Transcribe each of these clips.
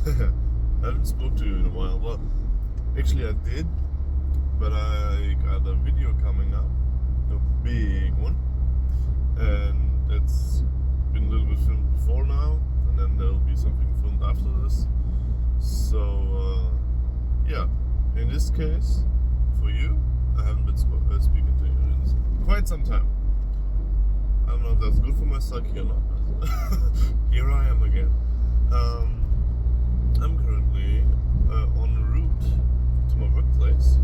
I haven't spoke to you in a while. Well, actually I did, but I got a video coming up, a big one, and it's been a little bit filmed before now, and then there'll be something filmed after this. So, yeah, in this case, for you, I haven't been speaking to you in quite some time. I don't know if that's good for my psyche or not, but here I am again. I'm currently en route to my workplace,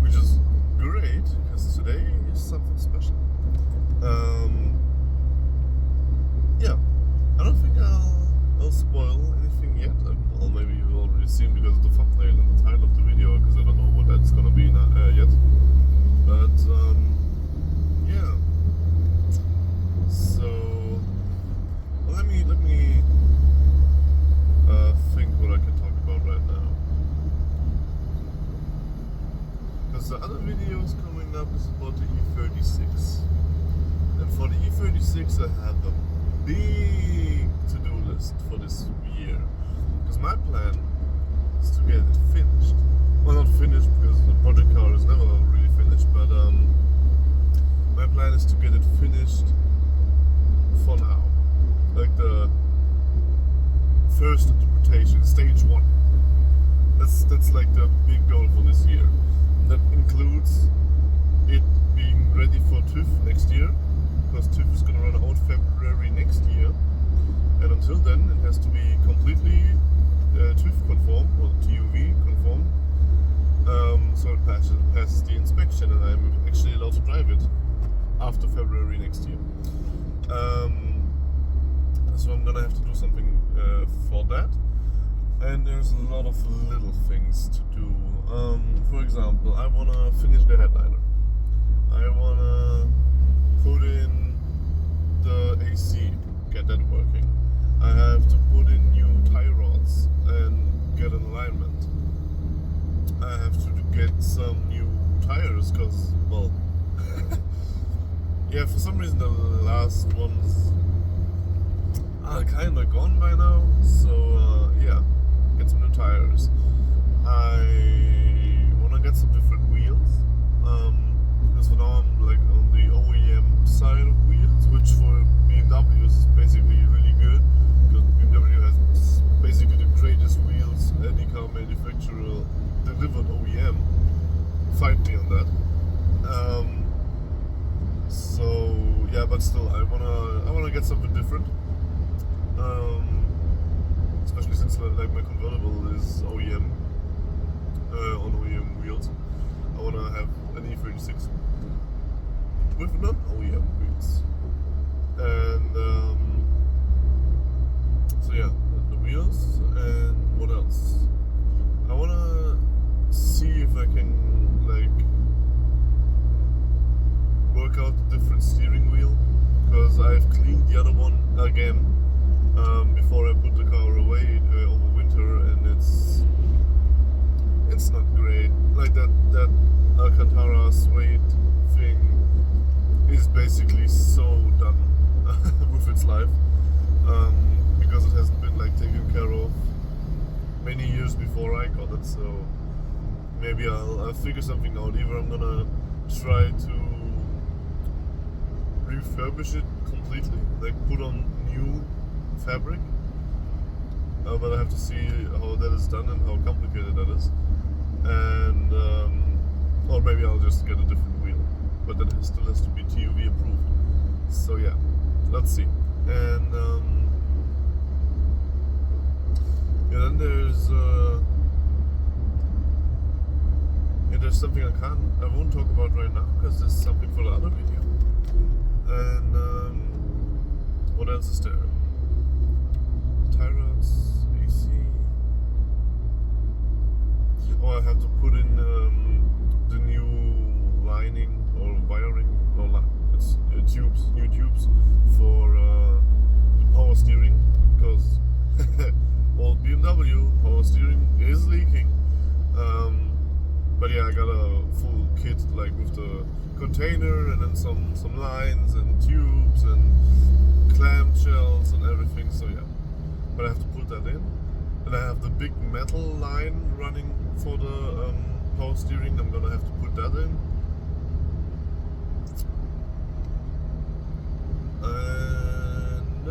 which is great because today is something special. Yeah, I don't think I'll spoil anything yet. Well, maybe you've already seen because of the thumbnail and the title of the video, because I don't know what that's gonna be yet. But yeah. So let me think what I can talk about right now. Because the other videos coming up is about the E36. And for the E36 I have a big to-do list for this year. Because my plan is to get it finished. Well, not finished because the project car is never really finished, but my plan is to get it finished for now. Like the first interpretation, stage 1. That's like the big goal for this year. That includes it being ready for TÜV next year, because TÜV is gonna run out February next year, and until then it has to be completely TÜV conform or TÜV conform, so it passes the inspection, and I'm actually allowed to drive it after February next year. So I'm gonna have to do something for that, and there's a lot of little things to do. For example, I wanna finish the headliner. I wanna put in the AC, get that working. I have to put in new tie rods and get an alignment. I have to get some new tires, cause, well, yeah, for some reason the last ones are kinda gone by now, so yeah, get some new tires. I wanna get some different wheels, because for now I'm like on the OEM side of wheels, which for BMW is basically really good, because BMW has basically the greatest wheels any car manufacturer delivered OEM. Fight me on that. So yeah, but still, I wanna get something different. Especially since like my convertible is OEM on OEM wheels. I wanna have an E36 with non-OEM wheels. And so yeah, the wheels, and what else? I wanna see if I can like work out the different steering wheel, because I've cleaned the other one again before I put the car away over winter, and it's not great. Like that Alcantara suede thing is basically so done with its life, because it hasn't been like taken care of many years before I got it. So maybe I'll figure something out. Either I'm gonna try to refurbish it completely, like put on new fabric, but I have to see how that is done and how complicated that is, and or maybe I'll just get a different wheel, but that still has to be TÜV approved. So yeah, let's see. And yeah, then there's something I won't talk about right now, because there's something for the other video. And what else is there? Tie rods, AC. Oh, I have to put in the new lining or wiring. No, it's new tubes for the power steering, because old BMW power steering is leaking. But yeah, I got a full kit, like with the container and then some lines and tubes and clamshells and everything. So yeah, but I have to put that in. And I have the big metal line running for the power steering. I'm gonna have to put that in. And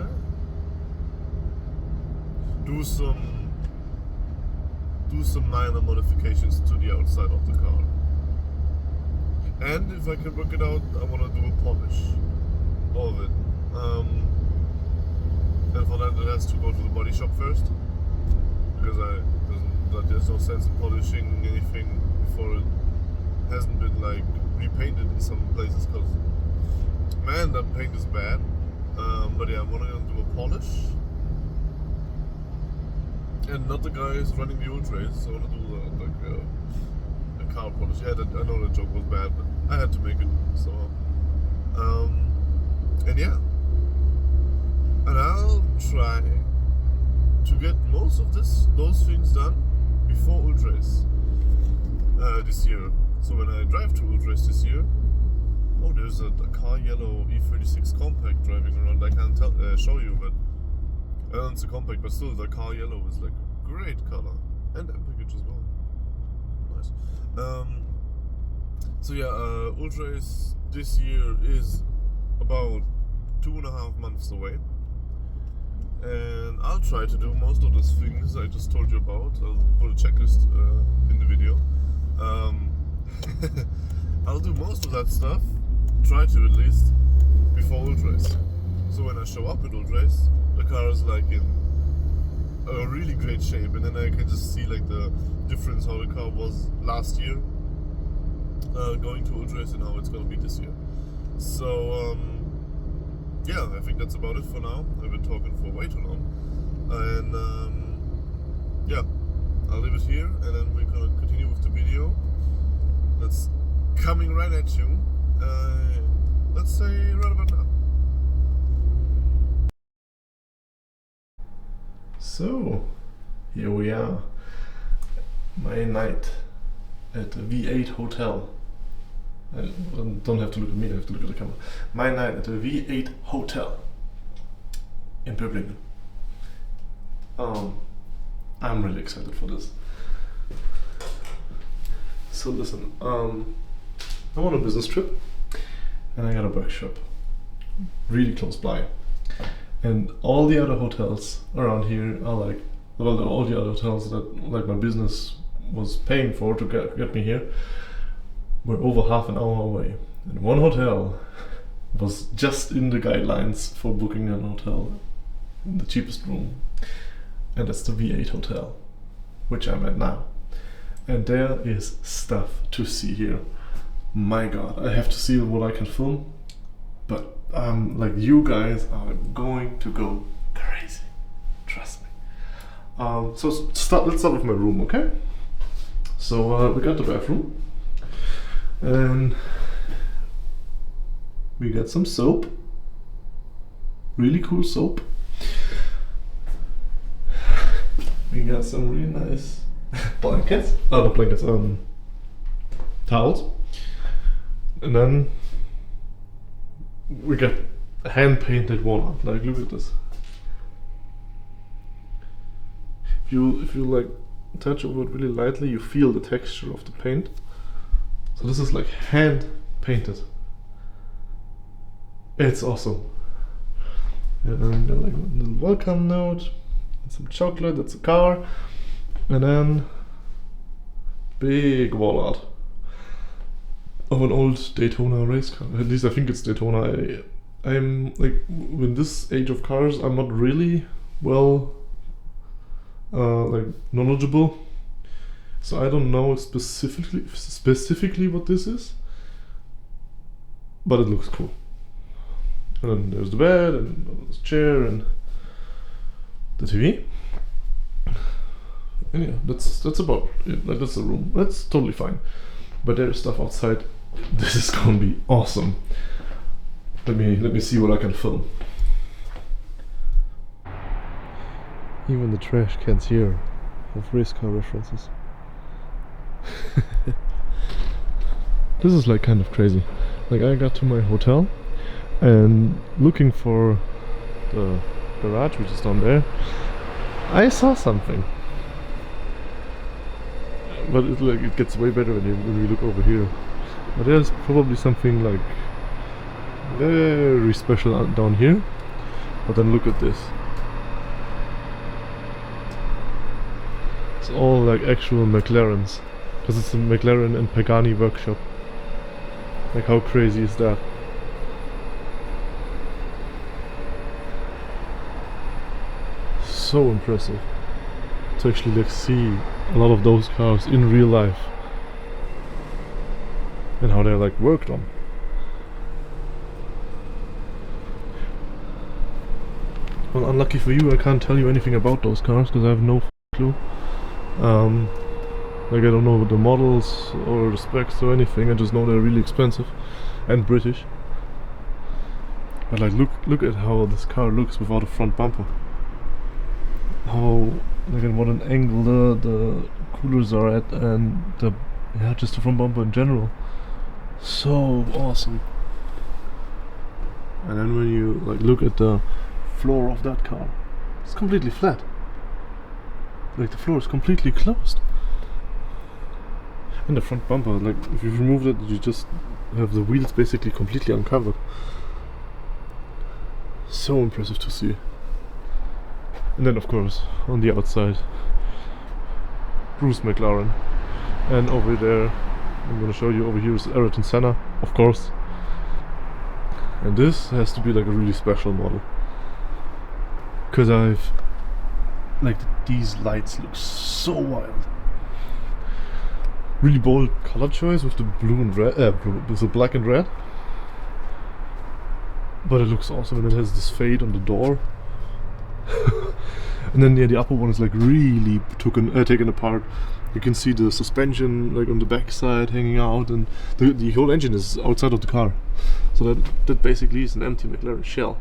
do some minor modifications to the outside of the car. And if I can work it out, I want to do a polish of it. And for that, it has to go to the body shop first, because there's no sense in polishing anything before it hasn't been like repainted in some places. Cause man, that paint is bad. But yeah, I'm gonna do a polish. And not the guys running the ultras, so I want to do a car polish. Yeah, I know the joke was bad, but I had to make it. So, and yeah, and I'll try to get most of those things done before ultras this year. So when I drive to ultras this year, oh, there's a car yellow E36 compact driving around. I can't show you, but. It's a compact, but still the car yellow is like a great color, and package as well. Nice. So yeah, ultras this year is about 2.5 months away, and I'll try to do most of those things I just told you about. I'll put a checklist in the video. I'll do most of that stuff, try to at least, before ultras. So when I show up at ultras, the car is like in a really great shape, and then I can just see like the difference how the car was last year going to ultras and how it's gonna be this year. So yeah, I think that's about it for now. I've been talking for way too long, and yeah, I'll leave it here, and then we're gonna continue with the video that's coming right at you. Let's say right about now. So, here we are, my night at the V8 hotel. I don't have to look at me, I have to look at the camera. My night at the V8 hotel in Böblingen. I'm really excited for this. So listen, I'm on a business trip and I got a workshop really close by. And all the other hotels around here are like, well, all the other hotels that like my business was paying for to get me here were over half an hour away. And one hotel was just in the guidelines for booking an hotel in the cheapest room. And that's the V8 hotel, which I'm at now. And there is stuff to see here. My God, I have to see what I can film, but like you guys are going to go crazy, trust me. So let's start with my room, okay? So we got the bathroom, and we got some soap, really cool soap. We got some really nice blankets, not blankets, towels, and then we got hand painted wall art. Like, look at this. If you like touch over it really lightly, you feel the texture of the paint. So this is like hand painted. It's awesome. And got like a little welcome note, and some chocolate. That's a car, and then big wall art of an old Daytona race car. At least I think it's Daytona. I'm like, with this age of cars, I'm not really well like knowledgeable, so I don't know specifically what this is, but it looks cool. And then there's the bed and this chair and the TV. And yeah, that's about it. Like, that's the room. That's totally fine. But there's stuff outside. This is gonna be awesome. Let me see what I can film. Even the trash cans here have race car references. This is like kind of crazy. Like, I got to my hotel and looking for the garage, which is down there, I saw something. but it gets way better when we look over here. But there's probably something like very special down here. But then look at this. It's all like actual McLarens, because it's a McLaren and Pagani workshop. Like, how crazy is that? So impressive to actually like see a lot of those cars in real life and how they're like worked on. Well, unlucky for you, I can't tell you anything about those cars because I have no clue. Like, I don't know the models or the specs or anything. I just know they're really expensive and British. But like, look at how this car looks without a front bumper. How, like, at what an angle the coolers are at, and just the front bumper in general. So awesome. And then when you like look at the floor of that car, it's completely flat. Like, the floor is completely closed. And the front bumper, like, if you remove it, you just have the wheels basically completely uncovered. So impressive to see. And then of course on the outside, Bruce McLaren. And over there, I'm gonna show you, over here is Ayrton Senna, of course. And this has to be like a really special model, because these lights look so wild. Really bold color choice with the blue and red, with the black and red. But it looks awesome, and it has this fade on the door. And then the upper one is like really taken apart. You can see the suspension like on the back side hanging out, and the whole engine is outside of the car. So that basically is an empty McLaren shell.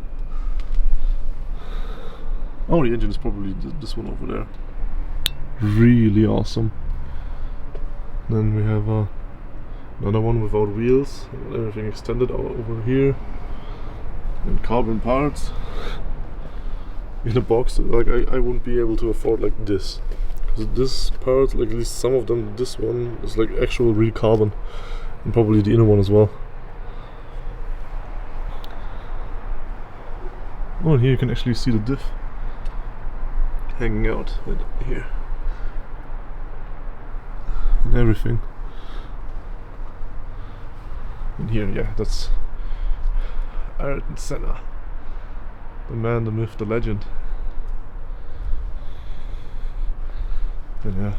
Oh, the engine is probably this one over there. Really awesome. Then we have another one without wheels, everything extended over here, and carbon parts in a box. Like, I wouldn't be able to afford like this, because this part, like at least some of them, this one is like actual real carbon, and probably the inner one as well. Oh, and here you can actually see the diff hanging out right here. And everything. And here, yeah, that's Ayrton Senna. The man, the myth, the legend. And yeah,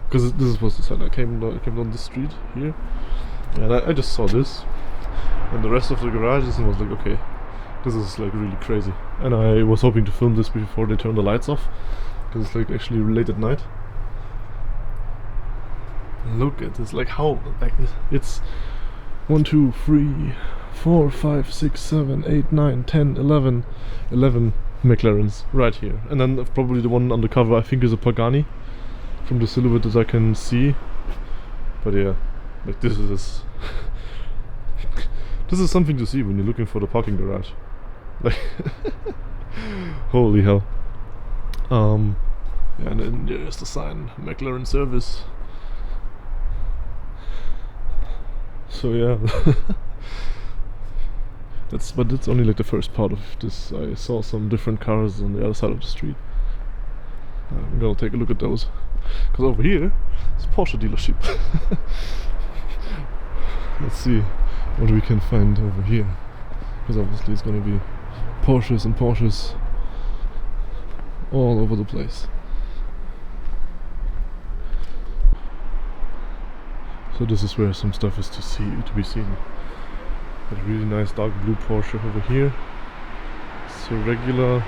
because this was the Senna. I came down the street here, and I just saw this and the rest of the garages and was like, okay, this is like really crazy. And I was hoping to film this before they turn the lights off, because it's like actually late at night. Look at this, like how, like it's 1, 2, 3, 4, 5, 6, 7, 8, 9, 10, 11 McLarens right here. And then probably the one on the cover I think is a Pagani, from the silhouette that I can see. But yeah, like this is this is something to see when you're looking for the parking garage. Like holy hell. Yeah, and then there's the sign, McLaren service. So yeah. But that's only like the first part of this. I saw some different cars on the other side of the street. I'm gonna take a look at those, because over here is a Porsche dealership. Let's see what we can find over here, because obviously it's gonna be Porsches and Porsches all over the place. So this is where some stuff is to be seen. A really nice dark blue Porsche over here. It's a regular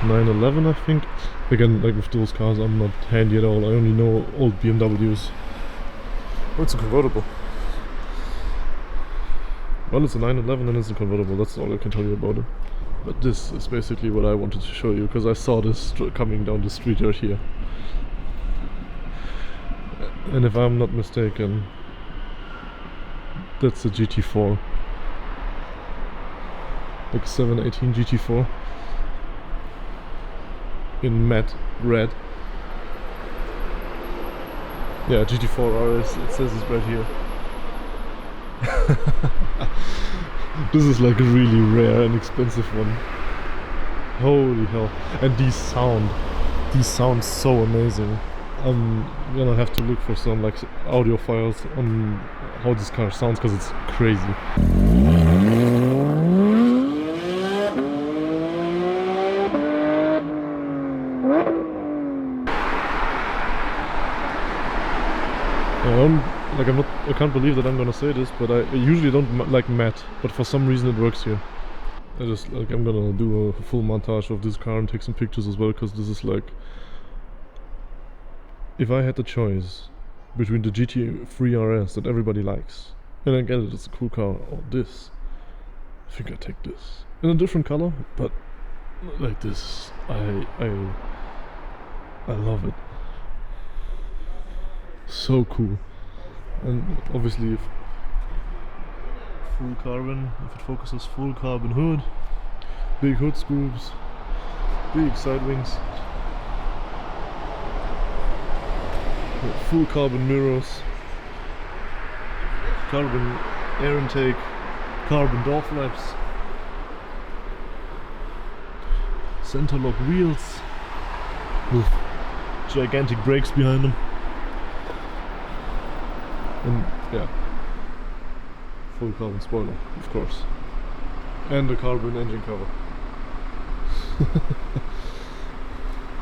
911, I think. Again, like with those cars, I'm not handy at all. I only know old BMWs. Oh, it's a convertible. Well, it's a 911 and it's a convertible. That's all I can tell you about it. But this is basically what I wanted to show you, because I saw this coming down the street right here. And if I'm not mistaken, that's a GT4, like 718 GT4 in matte red. Yeah, GT4 RS, it says it right here. This is like a really rare and expensive one. Holy hell. And these sound so amazing. I'm gonna have to look for some like audio files on how this car sounds, because it's crazy. I can't believe that I'm gonna say this, but I usually don't like matte, but for some reason it works here. I'm gonna do a full montage of this car and take some pictures as well, because this is like, if I had the choice between the GT3 RS that everybody likes, and I get it, it's a cool car, or this, I think I take this in a different color, but like this, I love it. So cool. And obviously if full carbon, if it focuses, full carbon hood, big hood scoops, big side wings, full carbon mirrors, carbon air intake, carbon door flaps, center lock wheels with gigantic brakes behind them. And yeah, full carbon spoiler, of course, and a carbon engine cover.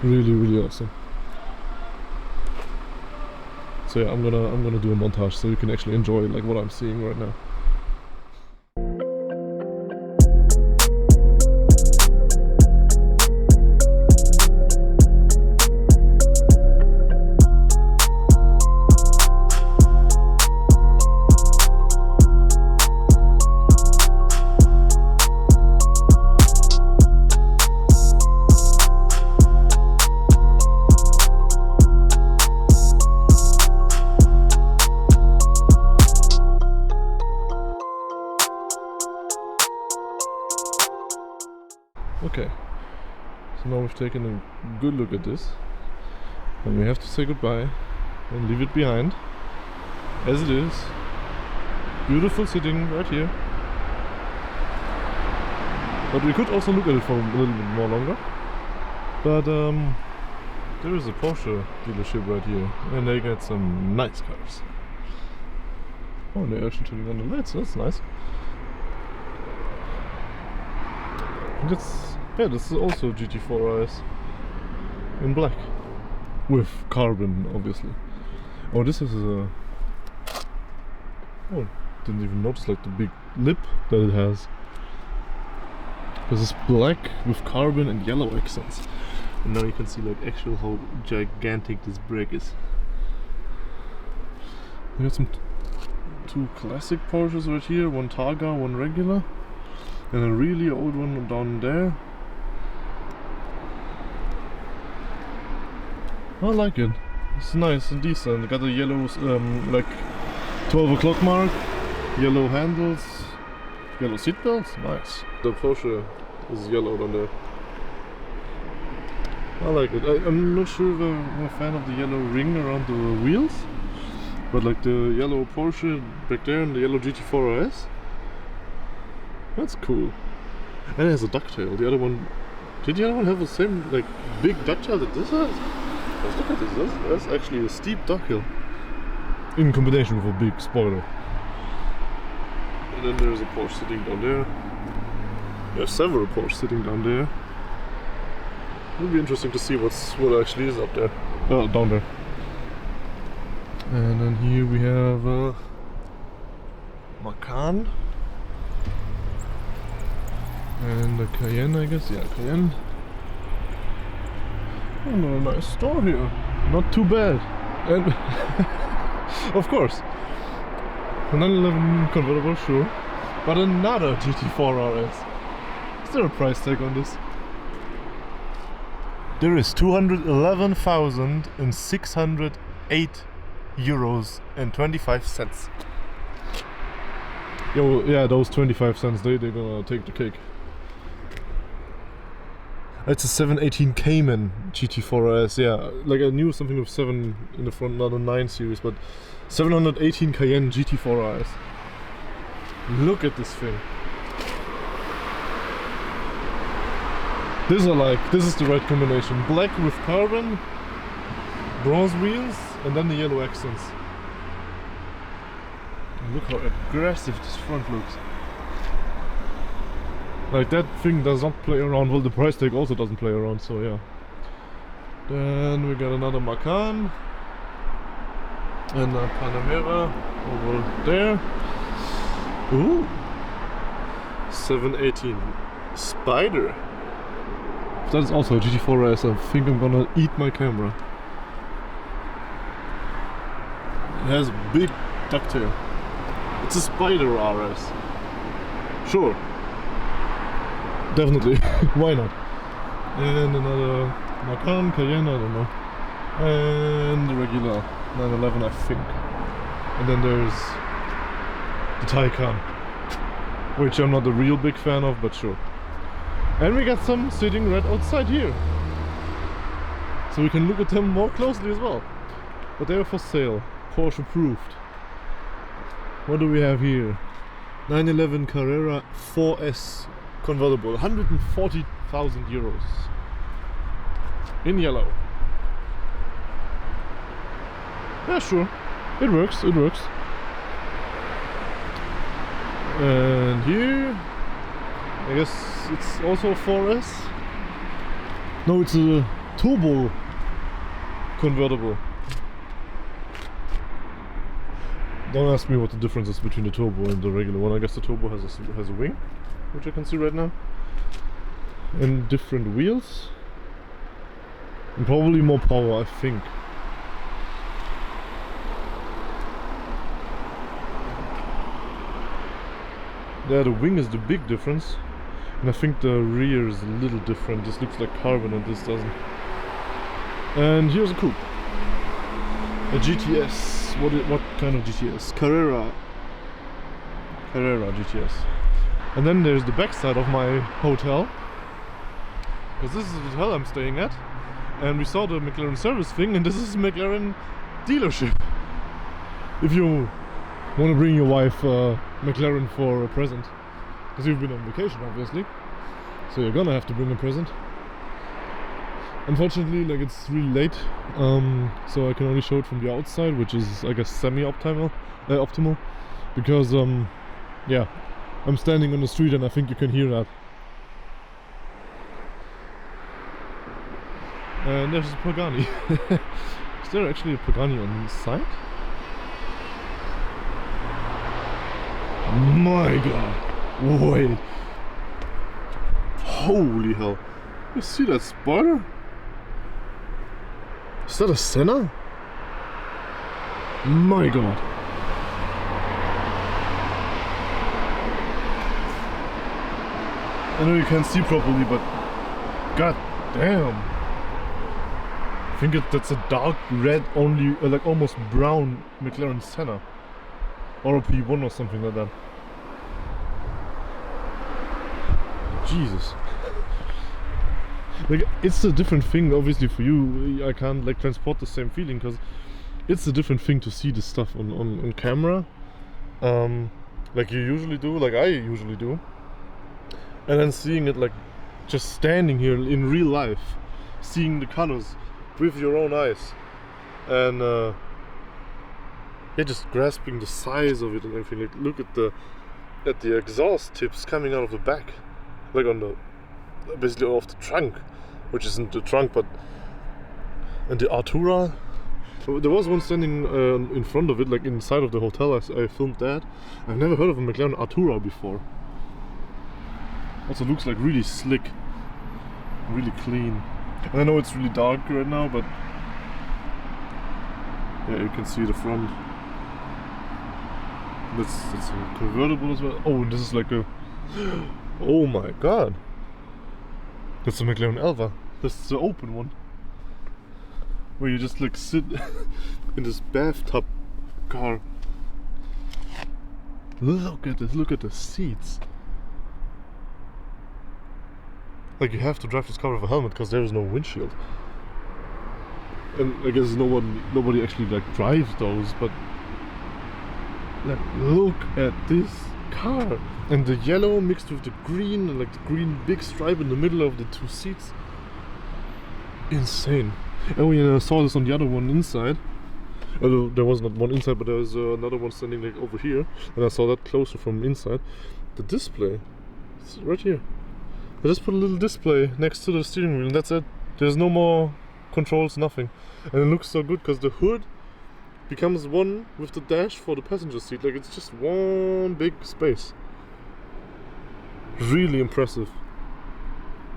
Really awesome. So yeah, I'm gonna do a montage so you can actually enjoy like what I'm seeing right now. Okay, so now we've taken a good look at this, and we have to say goodbye and leave it behind as it is. Beautiful sitting right here, but we could also look at it for a little bit more longer. But there is a Porsche dealership right here, and they get some nice cars. Oh, and they're actually turning on the lights, that's nice. This is also GT4 RS in black with carbon, obviously. Oh, this is a... Oh, didn't even notice like the big lip that it has. This is black with carbon and yellow accents. And now you can see like actually how gigantic this brake is. We got some two classic Porsches right here, one Targa, one regular, and a really old one down there. I like it. It's nice and decent. Got the yellow, like 12 o'clock mark, yellow handles, yellow seatbelts. Nice. The Porsche is yellow down there. I like it. I'm not sure if I'm a fan of the yellow ring around the wheels, but like the yellow Porsche back there and the yellow GT4 RS, that's cool. And it has a ducktail. The other one, did the other one have the same like big ducktail that this has? Let's look at this. That's actually a steep ducktail in combination with a big spoiler. And then there's a Porsche sitting down there. There are several Porsche sitting down there. It'll be interesting to see what actually is up there, down there. And then here we have Macan and a Cayenne, I guess. Yeah, Cayenne. And a nice store here. Not too bad. And of course, a 911 convertible, sure, but another GT4 RS. Is there a price tag on this? There is 211,608 euros and 25 cents. Yo, yeah, those 25 cents, they're gonna take the cake. It's a 718 Cayman GT4 RS, yeah. Like I knew something with 7 in the front, not a 9 series, but 718 Cayenne GT4 RS. Look at this thing. This is the right combination. Black with carbon, bronze wheels, and then the yellow accents. Look how aggressive this front looks. Like that thing does not play around. Well, the price tag also doesn't play around, so yeah. Then we got another Macan and a Panamera over there. Ooh, 718 Spider. That is also a GT4 RS. I think I'm gonna eat my camera. It has a big ducktail. It's a Spider RS. Sure. Definitely. Why not? And another Macan, Cayenne, I don't know. And the regular 911, I think. And then there's the Taycan, which I'm not a real big fan of, but sure. And we got some sitting right outside here, so we can look at them more closely as well. But they are for sale, Porsche approved. What do we have here? 911 Carrera 4S convertible, 140,000 euros. In yellow. Yeah, sure. It works, it works. And here, I guess it's also a 4S. No, it's a turbo convertible. Don't ask me what the difference is between the turbo and the regular one. I guess the turbo has a wing, which I can see right now, and different wheels, and probably more power, I think. Yeah, the wing is the big difference, and I think the rear is a little different. This looks like carbon and this doesn't. And here's a coupe, a GTS. What kind of GTS? Carrera GTS. And then there's the backside of my hotel, because this is the hotel I'm staying at, and we saw the McLaren service thing, and this is McLaren dealership. If you want to bring your wife McLaren for a present, because you've been on vacation obviously, so you're gonna have to bring a present. Unfortunately, like, it's really late, so I can only show it from the outside, which is, I guess, semi-optimal, because yeah, I'm standing on the street and I think you can hear that. And there's a Pagani. Is there actually a Pagani on the side? My god! Wait! Holy hell! You see that Spider? Is that a Senna? My god! I know you can't see properly, but god damn! I think that's a dark red, only like almost brown McLaren Senna, or a P1 or something like that. Jesus. Like, it's a different thing, obviously, for you. I can't like transport the same feeling, because it's a different thing to see this stuff on camera, like you usually do, like I usually do, and then seeing it, like, just standing here in real life, seeing the colors with your own eyes, and yeah, just grasping the size of it and everything. Like, look at the exhaust tips coming out of the back, like on the, basically off the trunk, which isn't the trunk, but, and the Artura. There was one standing in front of it, like inside of the hotel. I filmed that. I've never heard of a McLaren Artura before. Also looks like really slick, really clean. And I know it's really dark right now, but yeah, you can see the front. That's a convertible as well. Oh, and this is like a, oh my god, that's a McLaren Elva. That's the open one, where you just like sit in this bathtub car. Look at this, look at the seats. Like, you have to drive this car with a helmet because there is no windshield. And I guess nobody actually like drives those, but like, look at this car. And the yellow mixed with the green, and like the green big stripe in the middle of the two seats. Insane. Oh yeah, I saw this on the other one inside. Although there was not one inside, but there was another one standing like over here. And I saw that closer from inside. The display, it's right here. I just put a little display next to the steering wheel and that's it. There's no more controls, nothing. And it looks so good because the hood becomes one with the dash for the passenger seat. Like, it's just one big space. Really impressive.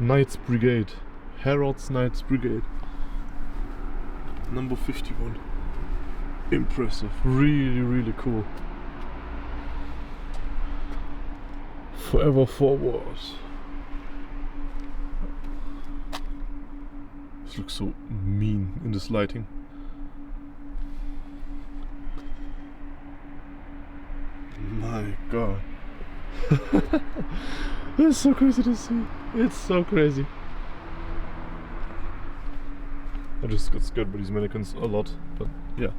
Knights Brigade. Harrods Knights Brigade. Number 51. Impressive. Really, really cool. Forever forward. This looks so mean in this lighting. My god. It's so crazy to see. It's so crazy. I just got scared by these mannequins a lot, but yeah.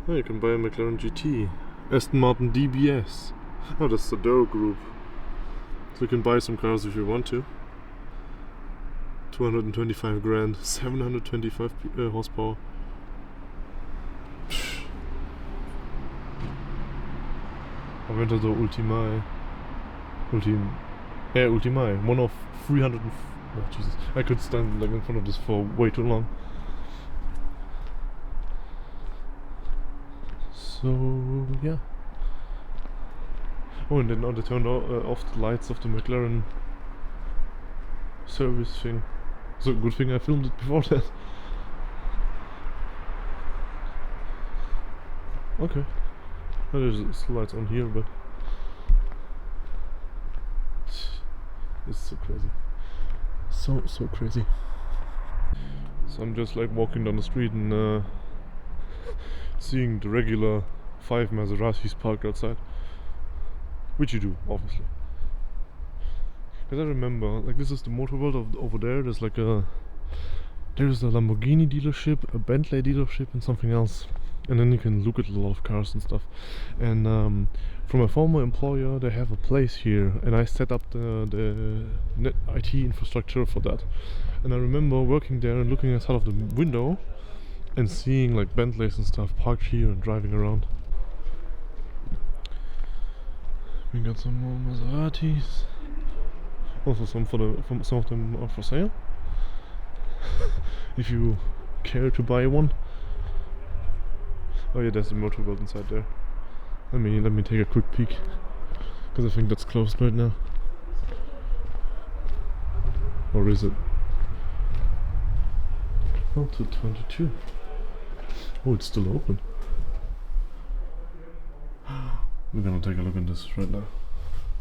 Oh, you can buy a McLaren GT. Aston Martin DBS. Oh, that's the Doe group. So you can buy some cars if you want to. 225 grand, 725 horsepower. Aventador Ultimae. Ultimae. One of 300 and... Oh, Jesus. I could stand like in front of this for way too long. So, yeah. Oh, and then now they turned off the lights of the McLaren service thing. So, good thing I filmed it before that. Okay. Oh, there's lights on here, but it's so crazy. So crazy. So I'm just like walking down the street and seeing the regular 5 Maseratis parked outside. Which you do, obviously. Because I remember, like, this is the motor world over there. There's like there's a Lamborghini dealership, a Bentley dealership, and something else. And then you can look at a lot of cars and stuff. And from a former employer, they have a place here, and I set up the net IT infrastructure for that. And I remember working there and looking outside of the window and seeing like Bentleys and stuff parked here and driving around. We got some more Maseratis. Also some of them are for sale. If you care to buy one. Oh yeah, there's a motorboat inside there. Let me take a quick peek, because I think that's closed right now. Or is it? Oh, to 22. Oh, it's still open. We're gonna take a look at this right now,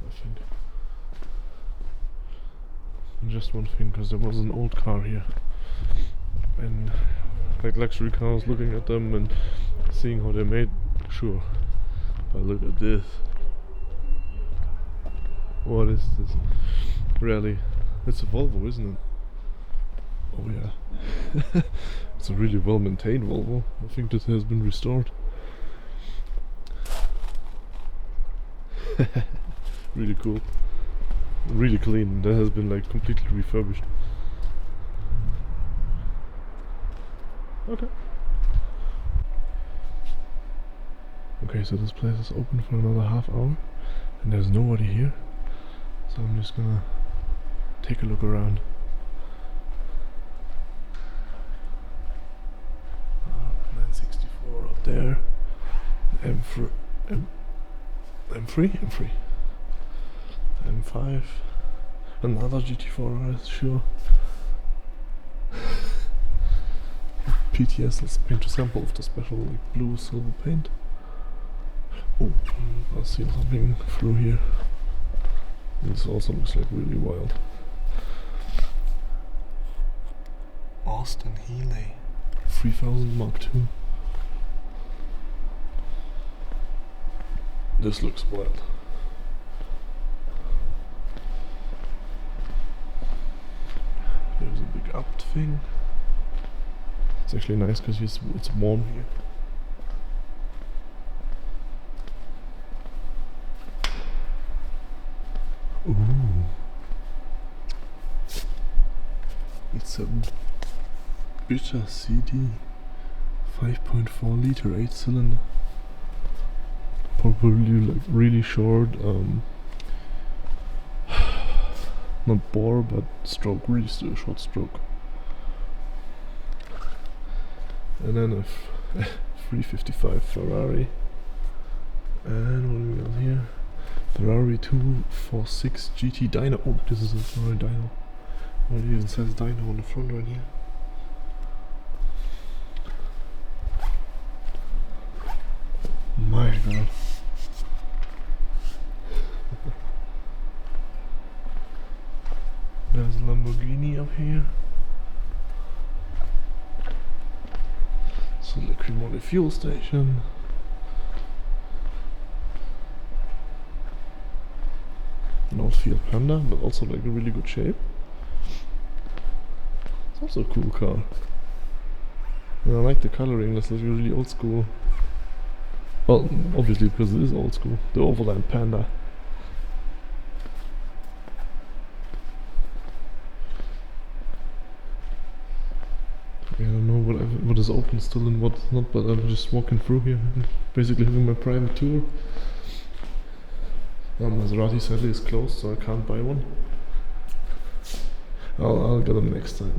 I think. And just one thing, because there was an old car here, and like luxury cars, looking at them and seeing how they're made, sure. But look at this. What is this? Really? It's a Volvo, isn't it? Oh yeah. It's a really well maintained Volvo. I think this has been restored. Really cool. Really clean. That has been like completely refurbished. Okay. Okay, so this place is open for another half hour and there's nobody here. So I'm just gonna take a look around. M64 up there. M3? M5. Another GT4 RS, sure. PTS, let's paint a sample of the special like, blue silver paint. Oh, I see something through here. This also looks like really wild. Austin Healey 3000 Mark II. This looks wild. soft thing. It's actually nice because it's warm here. Ooh. It's a bitter CD 5.4 liter 8-cylinder. Probably like really short, not bore but stroke, really short stroke. And then a 355 Ferrari. And what do we got here? Ferrari 246 GT dyno. Oh, this is a Ferrari dyno. Well, it even says dyno on the front right here. My god. There's a Lamborghini up here. So the Cremona fuel station. An old Fiat Panda, but also like in really good shape. It's also a cool car. And I like the coloring, that's like really old school. Well, obviously because it is old school. The Overland Panda. I don't know what is open still and what's not, but I'm just walking through here and basically having my private tour. Maserati sadly is closed, so I can't buy one. I'll get them next time.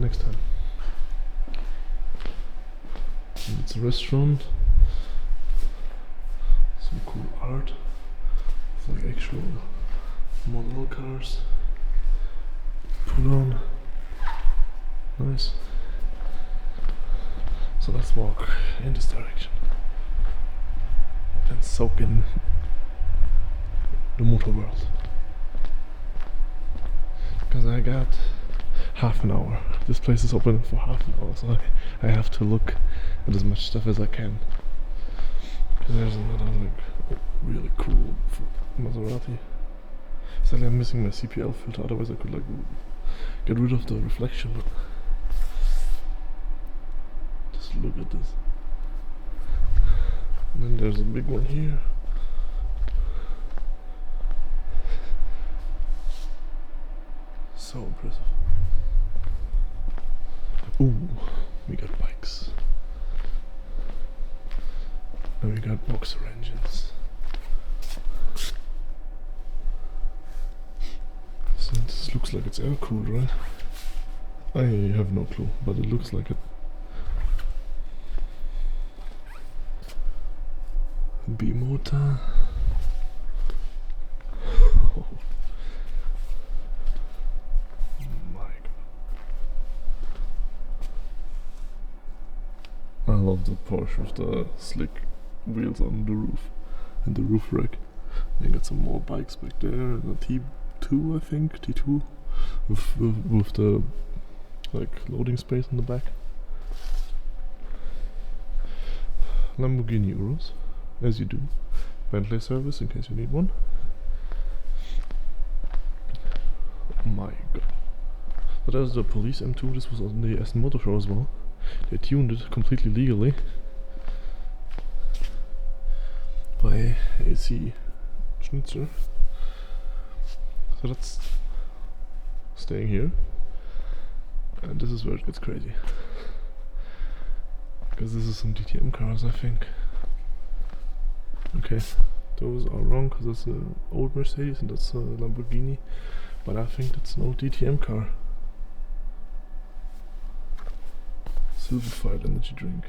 And it's a restaurant. Some cool art. It's like actual model cars. Put on. Nice. So let's walk in this direction and soak in the motor world. Because I got half an hour. This place is open for half an hour, so I have to look at as much stuff as I can. Because there's another like really cool Maserati. Sadly I'm missing my CPL filter, otherwise I could like get rid of the reflection. But just look at this. And then there's a big one here. So impressive. Ooh, we got bikes. And we got boxer engines. So this looks like it's air cooled, right? I have no clue, but it looks like it. B motor. I love the Porsche with the slick wheels on the roof and the roof rack. They got some more bikes back there, and a T2 I think, T2 with the like loading space in the back. Lamborghini Urus, as you do. Bentley service in case you need one. Oh my god. But there's the police M2, this was on the Aston Motor Show as well. They tuned it completely legally by AC Schnitzer. So that's staying here, and this is where it gets crazy, because this is some DTM cars, I think. Okay, those are wrong because that's an old Mercedes and that's a Lamborghini, but I think that's an old DTM car. Soulfuel energy drink.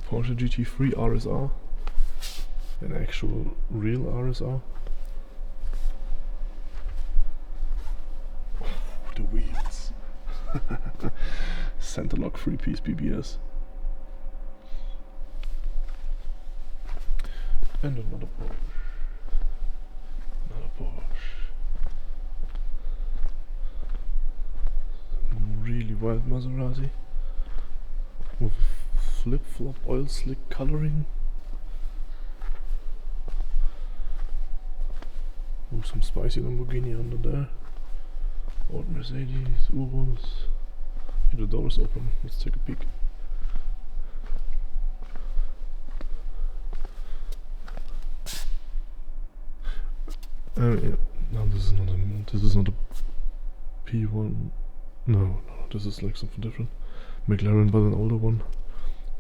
Porsche GT3 RSR. An actual real RSR. Oh, the wheels. Center lock 3-piece BBS. And another Porsche. Another Porsche. Really wild Maserati with flip-flop oil slick coloring. Ooh, some spicy Lamborghini under there. Old Mercedes, Urus. The door is open. Let's take a peek. Yeah. No, this is not a P1. No, this is like something different. McLaren, but an older one.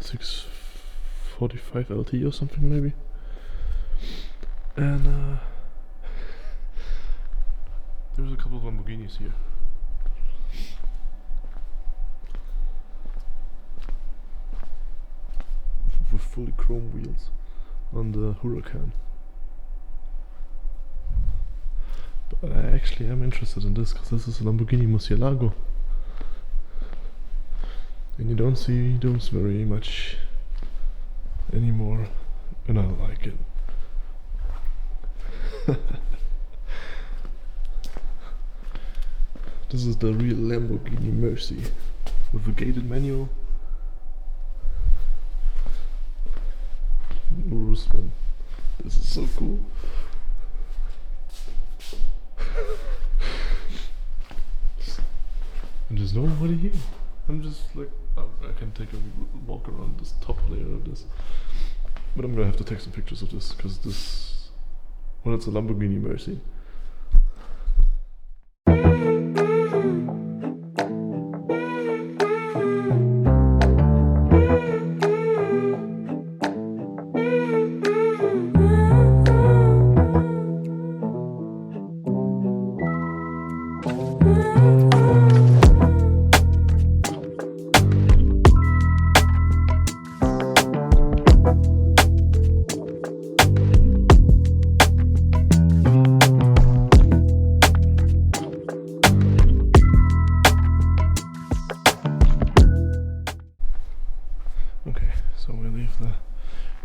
645 LT or something maybe. And there's a couple of Lamborghinis here. With fully chrome wheels on the Huracan. But I actually am interested in this because this is a Lamborghini Murcielago. And you don't see those very much anymore, and I like it. This is the real Lamborghini Mercy with a gated manual. Rusman. This is so cool. And there's nobody here. I'm just like, I can take a walk around this top layer of this. But I'm gonna have to take some pictures of this, because this, well, it's a Lamborghini Mercy. Okay, so we leave the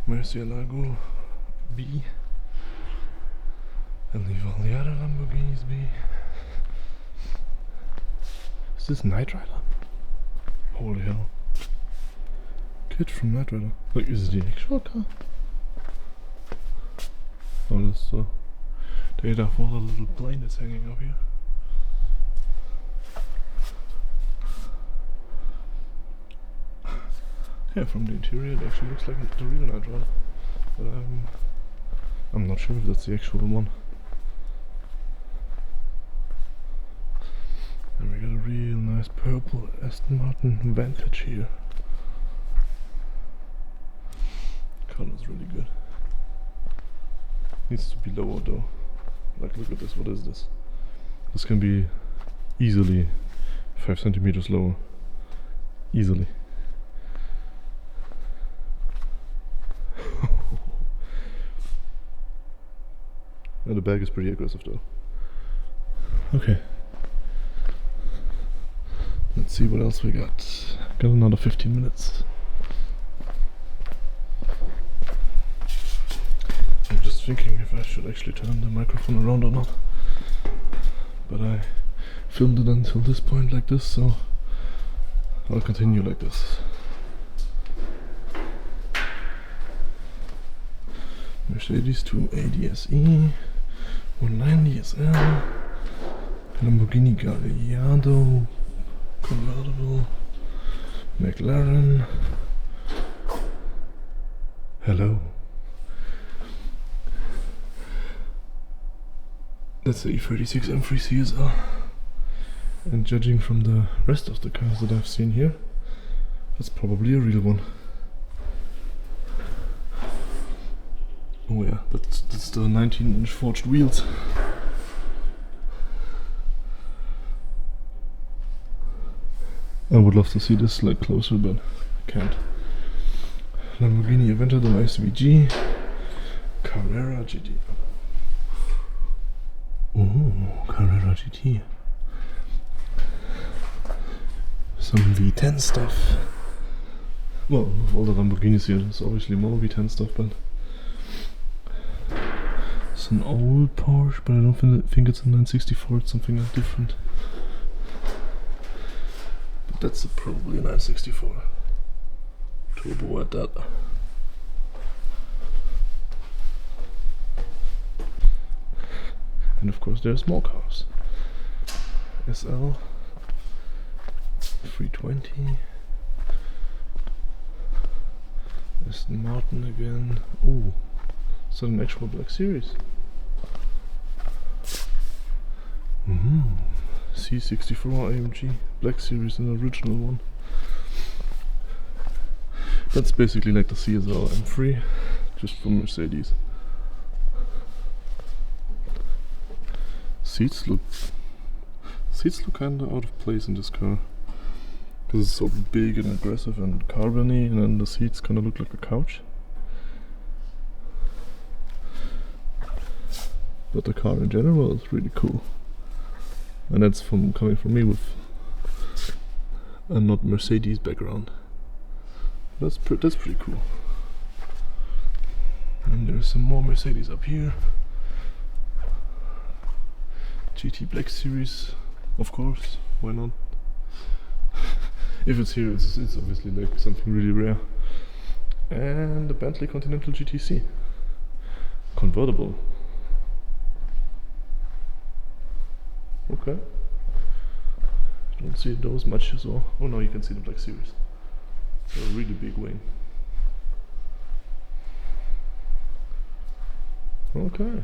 Murcielago be and leave all the other Lamborghinis be. Is this Knight Rider? Holy hell. Kid from Knight Rider. Like, is it the actual car? Oh, that's the data for the little plane that's hanging up here. Yeah, from the interior it actually looks like the real Knight Rider, but I'm not sure if that's the actual one. And we got a real nice purple Aston Martin Vantage here. Color's really good. Needs to be lower though. Like, look at this, what is this? This can be easily 5 centimeters lower. Easily. And the bag is pretty aggressive though. Okay. Let's see what else we got. Got another 15 minutes. I'm just thinking if I should actually turn the microphone around or not. But I filmed it until this point like this, so I'll continue like this. Mercedes 280 SE, 190 SL, Lamborghini Gallardo, convertible, McLaren. Hello. That's the E36 M3 CSR. And judging from the rest of the cars that I've seen here, that's probably a real one. Oh yeah, that's the 19-inch forged wheels. I would love to see this like closer, but I can't. Lamborghini Aventador SVG, Carrera GT. Oh, Carrera GT. Some V10 stuff. Well, with all the Lamborghinis here, there's obviously more V10 stuff, but it's an old Porsche, but I don't think it's a 964, it's something different. But that's probably a 964. Turbo at that. And of course there's more cars. SL 320. Aston Martin again. Ooh, it's an actual Black Series. C64 AMG Black Series, an original one. That's basically like the CSL M3, just from Mercedes. Seats look kinda out of place in this car, because it's so big and aggressive and carbony, and then the seats kinda look like a couch. But the car in general is really cool, and that's coming from me with a not Mercedes background. That's pretty cool. And there's some more Mercedes up here. GT Black Series, of course. Why not? If it's here, it's obviously like something really rare. And the Bentley Continental GTC convertible. Okay. Don't see those much as well. Oh no, you can see the Black Series. A really big wing. Okay.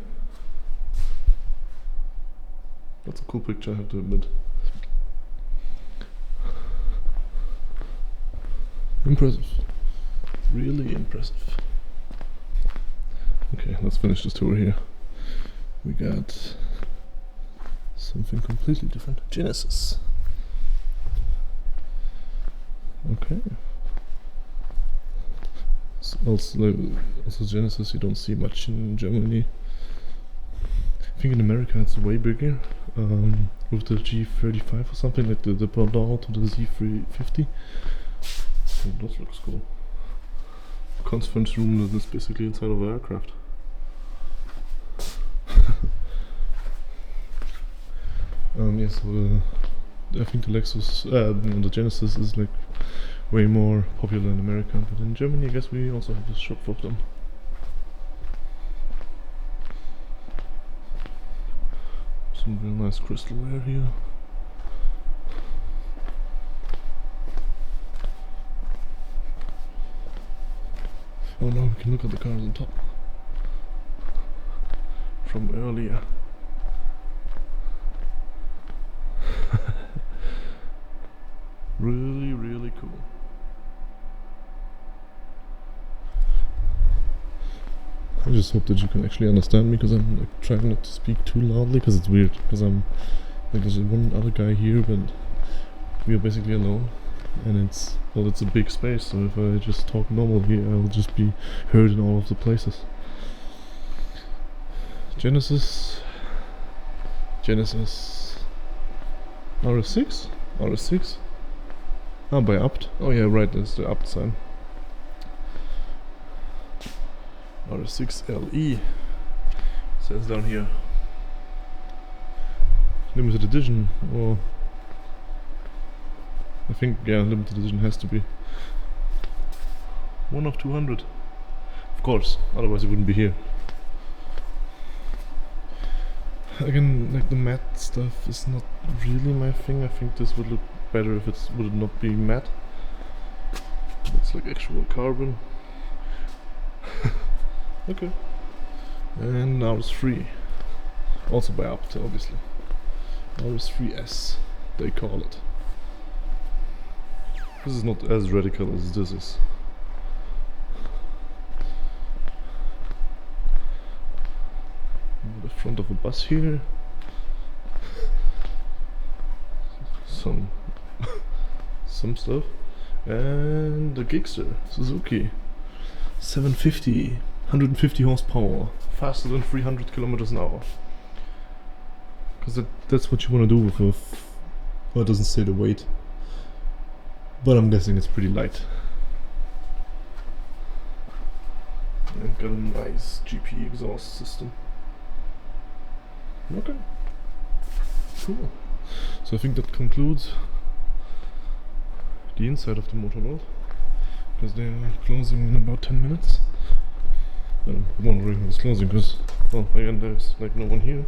That's a cool picture, I have to admit. Impressive. Really impressive. Okay, let's finish this tour here. We got something completely different. Genesis. Okay. Also Genesis you don't see much in Germany. I think in America it's way bigger, with the G35 or something, like the pendant to the Z350. Oh, that looks cool. Conference room that is basically inside of an aircraft. Yeah, so I think the Lexus, the Genesis is like way more popular in America, but in Germany I guess we also have a shop for them. Some real nice crystal ware here. Oh no, we can look at the cars on top from earlier. Really, really cool. I just hope that you can actually understand me, because I'm like trying not to speak too loudly, because it's weird, because I'm like, there's one other guy here, but we are basically alone, and it's a big space, so if I just talk normal here, I'll just be heard in all of the places. Genesis RS6. Ah, by Abt. Oh yeah, right, there's the Abt sign. RS6 LE says down here. Limited edition, or I think, yeah, limited edition has to be. 1 of 200. Of course, otherwise it wouldn't be here. Again, like the matte stuff is not really my thing. I think this would look better if it would not be matte. It's like actual carbon. Okay. And now it's free. Also by Abt, obviously. RS3S, they call it. This is not as radical as this is. The front of a bus here. Some stuff. And the Gigster Suzuki 750, 150 horsepower, faster than 300 kilometers an hour. Because that's what you want to do with a well, it doesn't say the weight, but I'm guessing it's pretty light. And got a nice GP exhaust system. Okay, cool. So I think that concludes the inside of the motor world, because they are closing in about 10 minutes. I'm wondering who's closing, because, well, again, there's like no one here.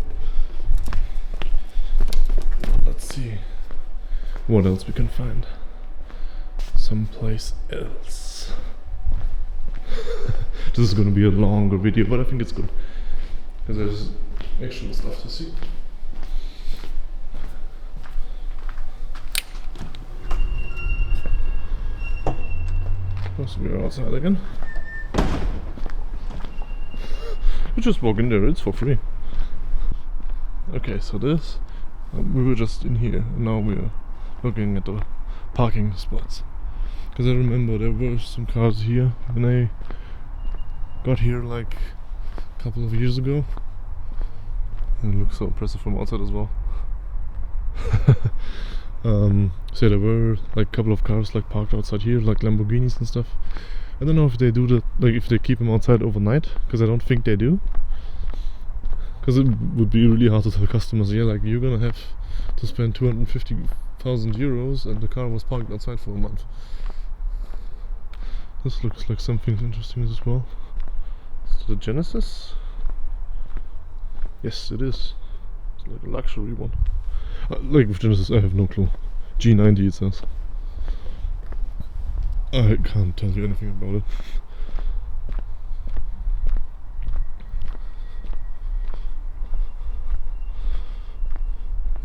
let's see what else we can find. Someplace else. This is gonna be a longer video, but I think it's good because there's actual stuff to see. So we're outside again. We just walk in there, it's for free. Okay, so this, we were just in here, and now we're looking at the parking spots. Because I remember there were some cars here when I got here like a couple of years ago. And it looks so impressive from outside as well. So there were like a couple of cars like parked outside here, like Lamborghinis and stuff. I don't know if they do that, like if they keep them outside overnight, because I don't think they do. Because it would be really hard to tell customers, yeah, like you're gonna have to spend 250,000 euros and the car was parked outside for a month. This looks like something interesting as well. Is it a Genesis? Yes, it is. It's like a luxury one. Like with Genesis, I have no clue. G90 it says. I can't tell you anything about it.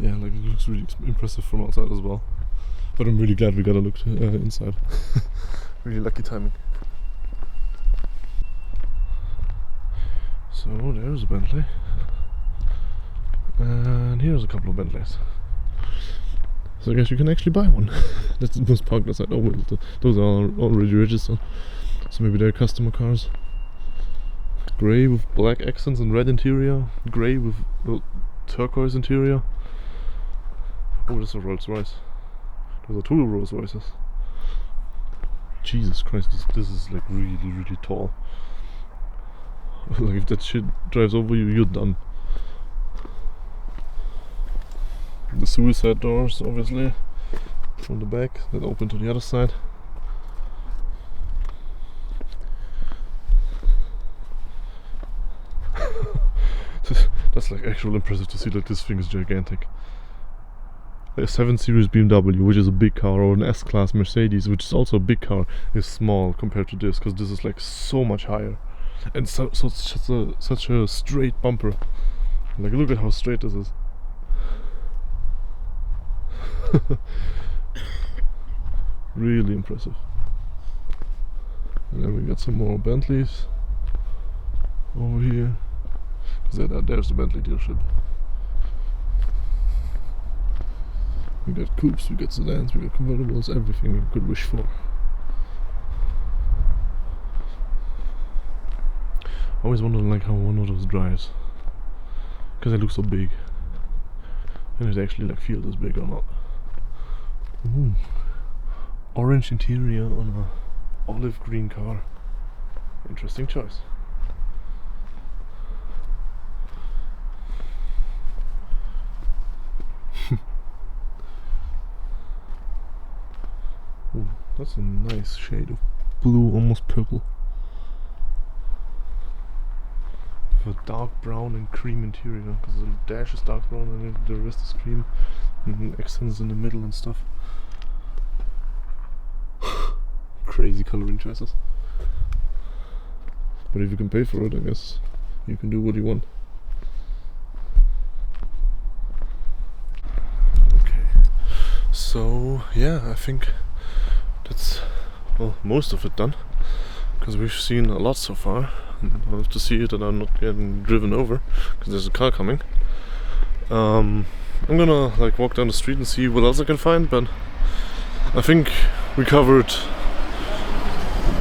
Yeah, like it looks really impressive from outside as well. But I'm really glad we got a look inside. Really lucky timing. So there's a Bentley. And here's a couple of Bentleys. So I guess you can actually buy one. That was parked outside. Oh well, those are already registered. So maybe they're customer cars. Grey with black accents and red interior. Grey with turquoise interior. Oh, that's a Rolls Royce. Those are two Rolls Royces. Jesus Christ, this is like really, really tall. Like if that shit drives over you, you're done. The suicide doors, obviously, from the back, that open to the other side. That's like actually impressive to see, like this thing is gigantic. A 7 Series BMW, which is a big car, or an S-Class Mercedes, which is also a big car, is small compared to this, because this is like so much higher. And so it's such a straight bumper. Like look at how straight this is. Really impressive. And then we got some more Bentleys over here. Because there's the Bentley dealership. We got coupes, we got sedans, we got convertibles, everything you could wish for. I always wondered like how one of those drives. Because they look so big. And it actually like feels as big or not. Ooh. Orange interior on a olive green car. Interesting choice. Ooh, that's a nice shade of blue, almost purple. With a dark brown and cream interior, because the dash is dark brown and the rest is cream, and accents in the middle and stuff. Crazy coloring choices. But if you can pay for it, I guess you can do what you want. Okay, so yeah, I think that's, well, most of it done, because we've seen a lot so far. And I'll have to see that I'm not getting driven over, because there's a car coming. I'm gonna like walk down the street and see what else I can find, but I think we covered,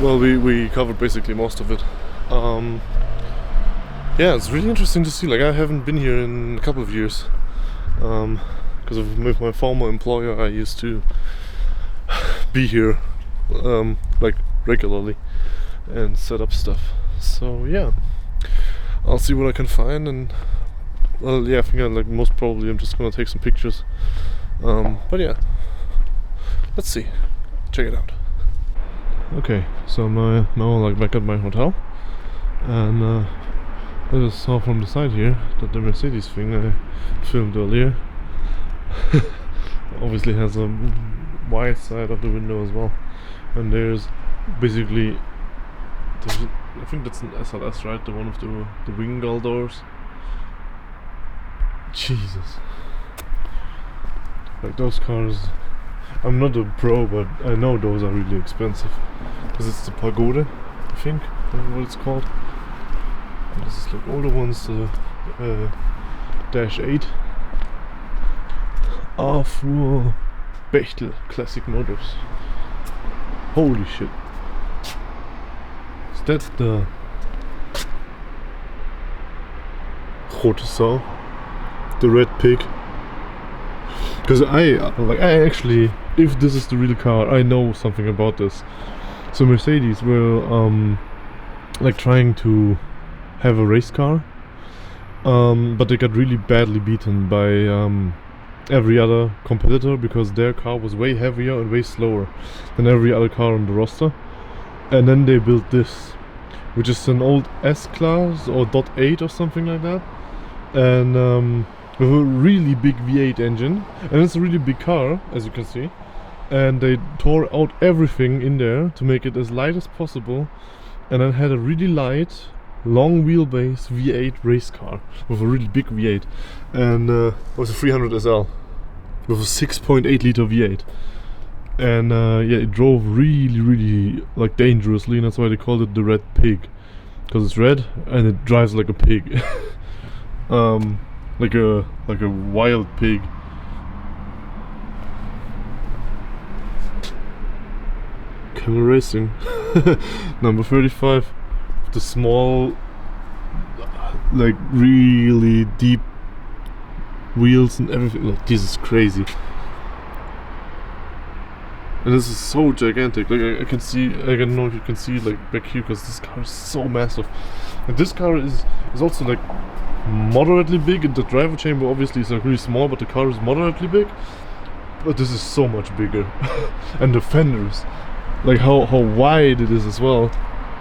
well, we covered basically most of it. Yeah, it's really interesting to see. Like I haven't been here in a couple of years, because with my former employer I used to be here like regularly and set up stuff. So yeah, I'll see what I can find, and well, yeah, I think like most probably I'm just gonna take some pictures. But yeah, let's see, check it out. Okay, so I'm now like back at my hotel, and I just saw from the side here that the Mercedes thing I filmed earlier Obviously has a wide side of the window as well, and there's basically I think that's an SLS, right? The one of the wing gull doors. Jesus, like those cars. I'm not a pro, but I know those are really expensive because it's the Pagoda, I think, that's what it's called. And this is like older ones, Dash 8. Afur Bechtel Classic Motors. Holy shit. Is that the Rote Sau? The red pig? Because I actually, if this is the real car, I know something about this. So Mercedes were like trying to have a race car, but they got really badly beaten by every other competitor because their car was way heavier and way slower than every other car on the roster. And then they built this, which is an old S-Class or .8 or something like that, and with a really big V8 engine, and it's a really big car, as you can see. And they tore out everything in there to make it as light as possible, and then had a really light, long wheelbase V8 race car with a really big V8, and it was a 300 SL with a 6.8 liter V8. And yeah, it drove really like dangerously, and that's why they called it the Red Pig, because it's red and it drives like a pig. like a wild pig. Camel Racing. Number 35. The small, like really deep wheels and everything. Like, this is crazy. And this is so gigantic. Like I can see, I don't know if you can see like back here, because this car is so massive. And this car is also like moderately big, and the driver chamber obviously is like really small, but the car is moderately big. But this is so much bigger. And the fenders, like how wide it is as well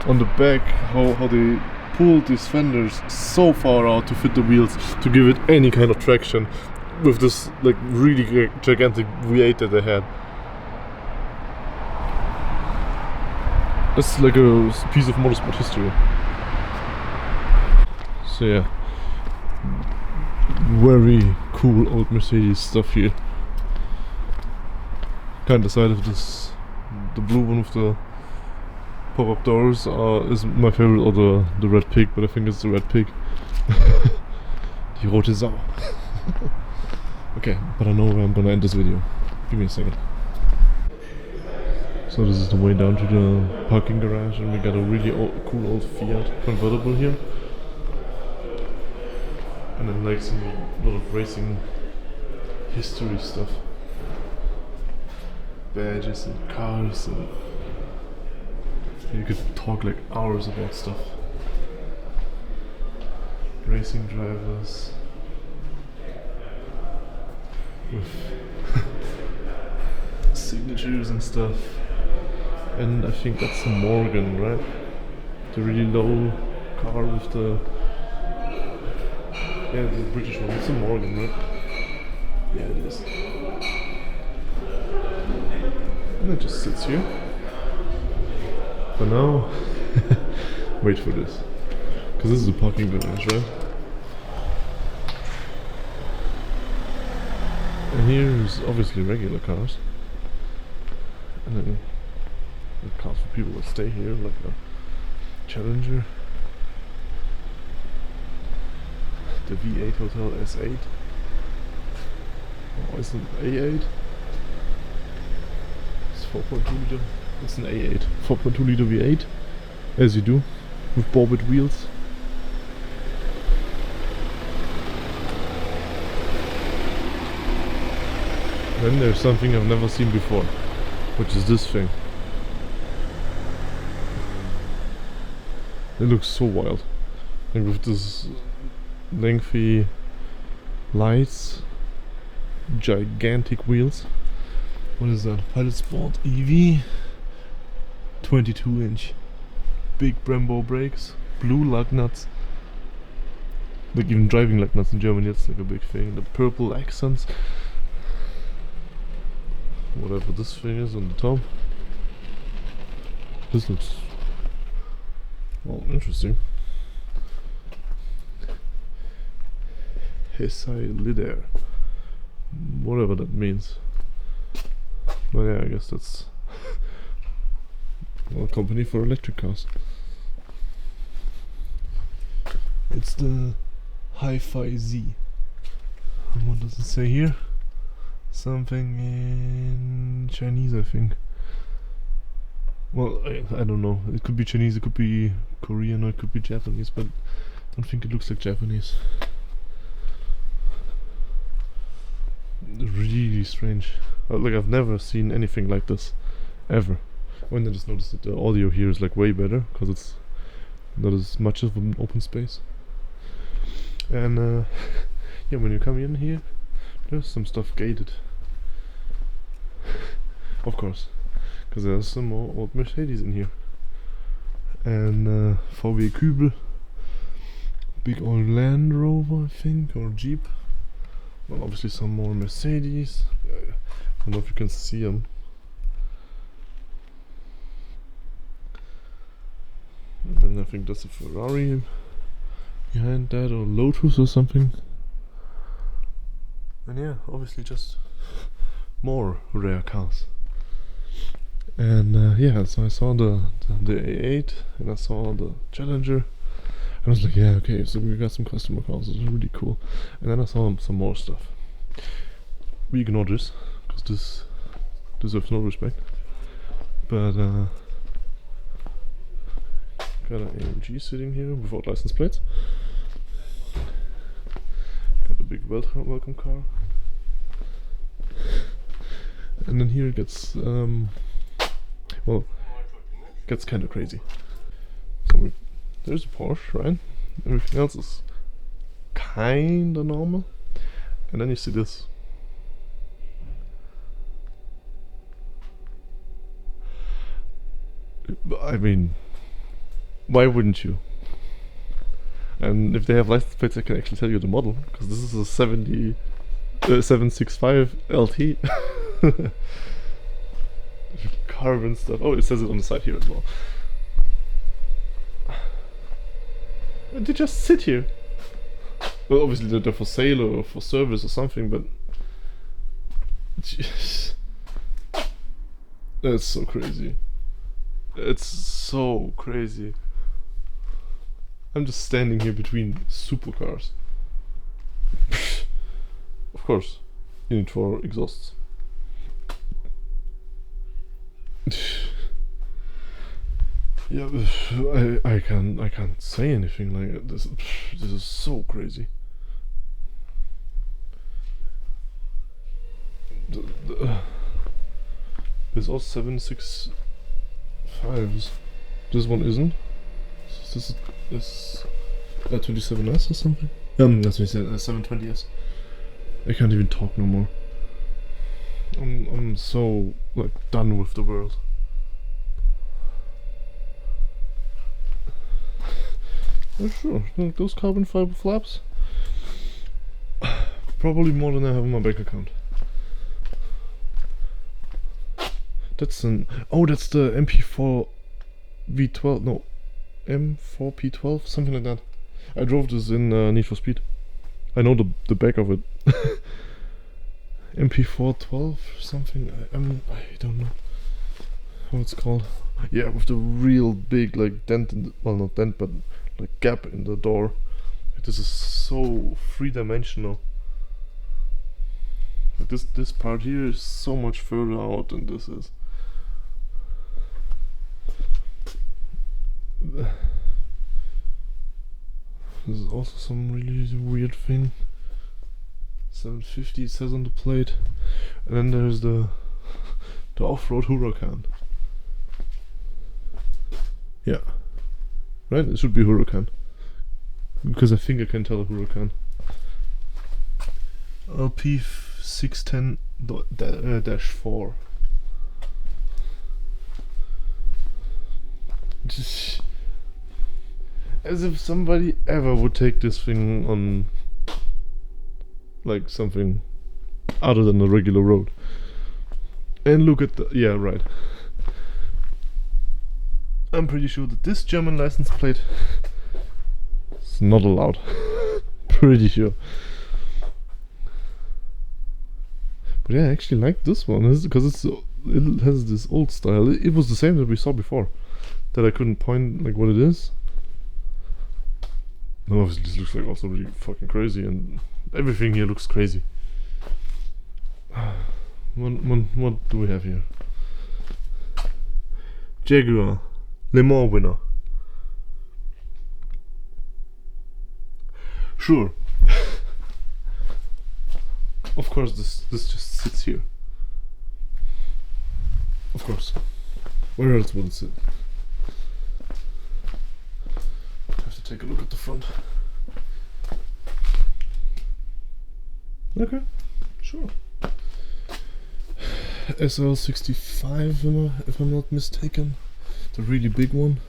on the back, how they pulled these fenders so far out to fit the wheels to give it any kind of traction with this like really gigantic V8 that they had. It's like a piece of motorsport history. So yeah, very cool old Mercedes stuff here. Can't decide if this, the blue one with the pop-up doors is my favorite, or the red pig, but I think it's the red pig. Die rote Sau. Okay, but I know where I'm gonna end this video. Give me a second. So this is the way down to the parking garage, and we got a really cool old Fiat convertible here. And then like some lot of racing history stuff. Badges and cars, and you could talk like hours about stuff. Racing drivers with signatures and stuff. And I think that's a Morgan, right? The really low car with the... Yeah, the British one. It's a Morgan, right? Yeah, it is. And it just sits here. For now, wait for this. Because this is a parking garage, right? And here's obviously regular cars. And then the cars for people that stay here, like a Challenger. The V8 Hotel S8. Oh, it's an A8. It's 4.2 liter. It's an A8. 4.2 liter V8. As you do. With bobbed wheels. Then there's something I've never seen before, which is this thing. It looks so wild. And with this lengthy lights, gigantic wheels. What is that? Pilot Sport EV, 22-inch, big Brembo brakes, blue lug nuts. Like even driving lug nuts in Germany, that's like a big thing. The purple accents. whatever this thing is on the top. This looks, well, interesting. Hesai Lider, whatever that means. But yeah, I guess that's a company for electric cars. It's the Hi-Fi Z. And what does it say here? Something in Chinese, I think. Well, I don't know. It could be Chinese, it could be Korean, or it could be Japanese, but I don't think it looks like Japanese. Really strange. Like, I've never seen anything like this, ever. When I just noticed that the audio here is like way better, because it's not as much of an open space. And yeah, when you come in here, there's some stuff gated. Of course, because there's some more old Mercedes in here. And VW Kübel, big old Land Rover, I think, or Jeep. Well, obviously some more Mercedes. I don't know if you can see them. And then I think that's a Ferrari behind that, or Lotus or something. And yeah, obviously just more rare cars. And yeah, so I saw the A8 and I saw the Challenger. I was like, yeah, okay, so we got some customer cars, it's really cool. And then I saw some more stuff. We ignore this, because this deserves no respect. But got an AMG sitting here without license plates. Got a big welcome car. And then here it gets, well, gets kind of crazy. So there's a Porsche, right? Everything else is kinda normal. And then you see this. I mean, why wouldn't you? And if they have license plates, I can actually tell you the model, because this is a 765 LT. Carbon stuff. Oh, it says it on the side here as well. And they just sit here. Well, obviously they're for sale or for service or something, but jeez. That's so crazy. It's so crazy. I'm just standing here between supercars. Of course, you need for exhausts. Yeah, I can't say anything like this. This is so crazy. There's all 765s. This one isn't. This is 27S or something. That's what I said. 720S. I can't even talk no more. I'm so like done with the world. Oh, sure, look, those carbon fiber flaps. Probably more than I have in my bank account. That's an that's the MP4 V12. No, M4P12, something like that. I drove this in Need for Speed. I know the back of it. MP412 something. I don't know how it's called. Yeah, with the real big like dent in the, well, not dent, but like gap in the door. This is so three-dimensional. Like this part here is so much further out than this is. This is also some really weird thing. 750 it says on the plate. And then there's the off-road Huracan. Yeah. Right? It should be Huracan. Because I think I can tell a Huracan. LP610-4. Just as if somebody ever would take this thing on like something other than a regular road. And look at the, yeah, right. I'm pretty sure that this German license plate is not allowed. Pretty sure. But yeah, I actually like this one because it has this old style. It was the same that we saw before, that I couldn't point like what it is. No, obviously this looks like also really fucking crazy, and everything here looks crazy. What do we have here? Jaguar Le Mans winner. Sure. Of course, this just sits here. Of course. Where else would it sit? Have to take a look at the front. Okay, sure. SL65, if I'm not mistaken. The really big one.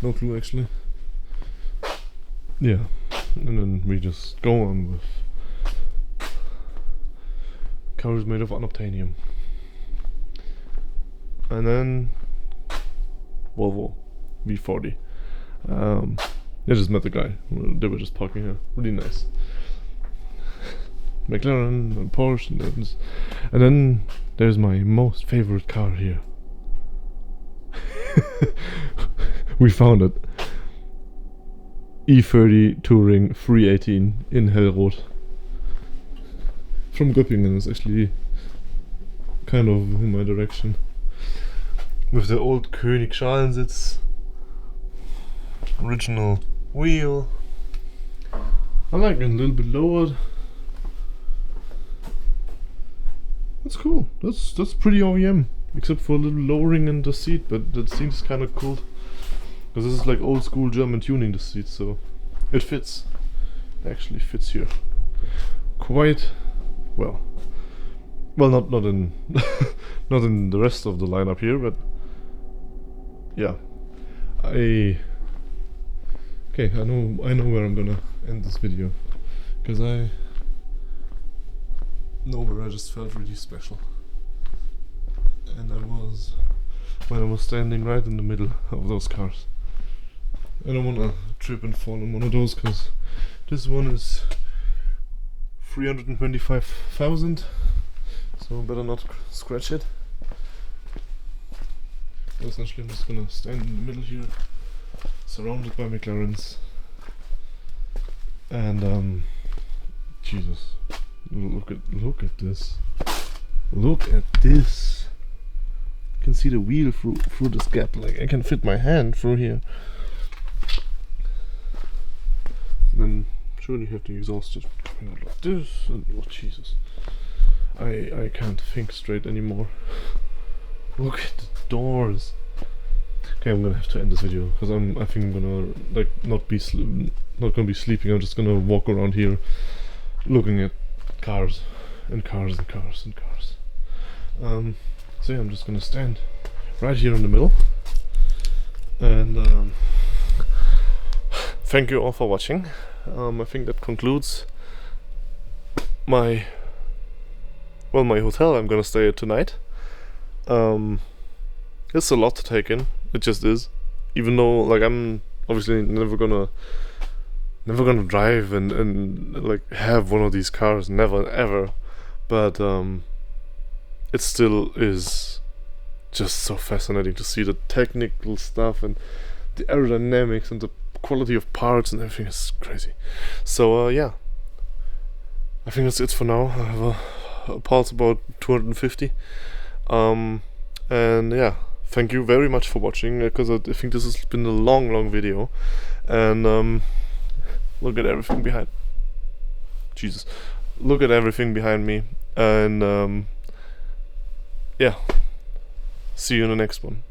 No clue actually. Yeah, and then we just go on with cars made of unobtainium. And then Volvo V40. I just met the guy. They were just parking here. Really nice. McLaren and Porsche, and then there's my most favorite car here. We found it. E30 Touring 318 in Hellroth. From Göppingen, is actually kind of in my direction. With the old König Schalensitz, original wheel. I like it a little bit lowered. That's cool. That's pretty OEM, except for a little lowering in the seat, but that seems kind of cool. Because this is like old school German tuning, the seat, so it fits. It actually fits here quite well. Well, not in not in the rest of the lineup here, but yeah. Okay, I know where I'm gonna end this video, because I know where I just felt really special, and I was when I was standing right in the middle of those cars. I don't want to trip and fall on one of those, because this one is 325,000, so better not scratch it. So essentially I'm just gonna stand in the middle here, surrounded by McLarens, and Jesus, look at this. Look at this. You can see the wheel through this gap. Like, I can fit my hand through here. Then surely you have the exhaust just coming out like this, and oh Jesus, I can't think straight anymore. Look at the doors. Okay, I'm gonna have to end this video, because I think I'm gonna like not gonna be sleeping. I'm just gonna walk around here looking at cars and cars and cars and cars. So yeah, I'm just gonna stand right here in the middle, and thank you all for watching. I think that concludes my hotel I'm gonna stay at tonight. It's a lot to take in. It just is. Even though like I'm obviously never gonna drive and like have one of these cars, never ever. But it still is just so fascinating to see the technical stuff and the aerodynamics and the quality of parts and everything is crazy. So yeah, I think that's it for now. I have a pulse about 250, and yeah, thank you very much for watching, because I think this has been a long video, and look at everything behind. Jesus, look at everything behind me, and yeah, see you in the next one.